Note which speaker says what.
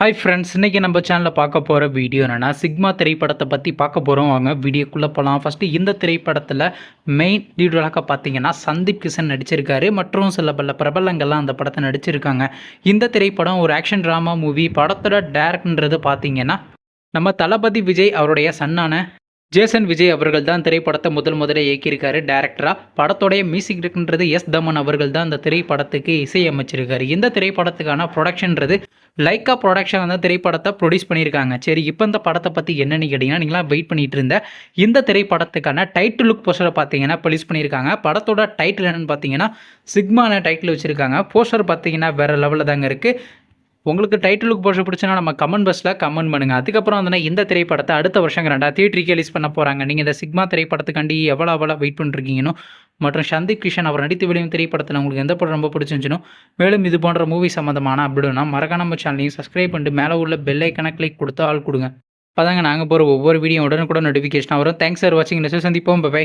Speaker 1: Hi friends, இன்றைக்கி நம்ம சேனலில் பார்க்க போகிற வீடியோ என்னென்னா சிக்மா திரைப்படத்தை பற்றி பார்க்க போகிறோம். வாங்க வீடியோக்குள்ளே போகலாம். ஃபஸ்ட்டு இந்த திரைப்படத்தில் மெயின் லீடராக பார்த்தீங்கன்னா சந்தீப் கிஷன் நடிச்சிருக்காரு மற்றும் சில பல பிரபலங்கள்லாம் அந்த படத்தை நடிச்சிருக்காங்க. இந்த திரைப்படம் ஒரு ஆக்ஷன் ட்ராமா மூவி. படத்தோட டேரக்டர்ன்றது பார்த்தீங்கன்னா நம்ம தளபதி விஜய் அவருடைய சன்னான ஜேசன் விஜய் அவர்கள் தான் திரைப்படத்தை முதல்ல இயக்கியிருக்காரு டேரக்டராக. படத்தோடைய மியூசிக் டைரக்டர்ன்றது எஸ் தமன் அவர்கள் தான் இந்த திரைப்படத்துக்கு இசையமைச்சிருக்காரு. இந்த திரைப்படத்துக்கான ப்ரொடக்ஷன்றது லைக்கா ப்ரொடக்ஷன் வந்து திரைப்படத்தை ப்ரொடியூஸ் பண்ணியிருக்காங்க. சரி, இப்போ இந்த படத்தை பற்றி என்னென்னு கேட்டிங்கன்னா, நீங்களாம் வெயிட் பண்ணிட்டு இருந்த இந்த திரைப்படத்துக்கான டைட்டில் லுக் போஸ்டரை பார்த்தீங்கன்னா ரிலீஸ் பண்ணியிருக்காங்க. படத்தோட டைட்டில் என்னென்னு பார்த்தீங்கன்னா சிக்மான டைட்டில் வச்சுருக்காங்க. போஸ்டர் பார்த்தீங்கன்னா வேறு லெவலில் தாங்க இருக்குது. உங்களுக்கு டைட்டிலுக்கு போஸ்டர் பிடிச்சுன்னா நம்ம கமெண்ட் பாக்ஸில் கமெண்ட் பண்ணுங்கள். அதுக்கப்புறம் வந்து இந்த திரைப்படத்தை அடுத்த வருஷம் தியேட்டருக்கு ரிலீஸ் பண்ண போகிறாங்க. நீங்கள் இந்த சிக்மா திரைப்படத்துக்காண்டி எவ்வளோ வெயிட் பண்ணிருக்கீங்கன்னு மற்றும் சந்தீப் கிஷன் அவர் நடித்து வெளியும் திரைப்படத்தில் உங்களுக்கு எந்த படம் ரொம்ப பிடிச்சிருந்துச்சுனோ, மேலும் இது போன்ற மூவி சம்மந்தமான அப்படின்னா மறக்காம நம்ம சேனலையும் சப்ஸ்கிரைப் பண்ணிட்டு மேலே உள்ள பெல் ஐக்கனை கிளிக் கொடுத்து ஆள் கொடுங்க. அப்போதாங்க நாங்கள் போகிற ஒவ்வொரு வீடியோ உடனுக்குடன் நோட்டிஃபிகேஷன் வரும். தேங்க்ஸ் ஃபார் வாட்சிங். நெக்ஸ்ட் சந்திப்போம். பை.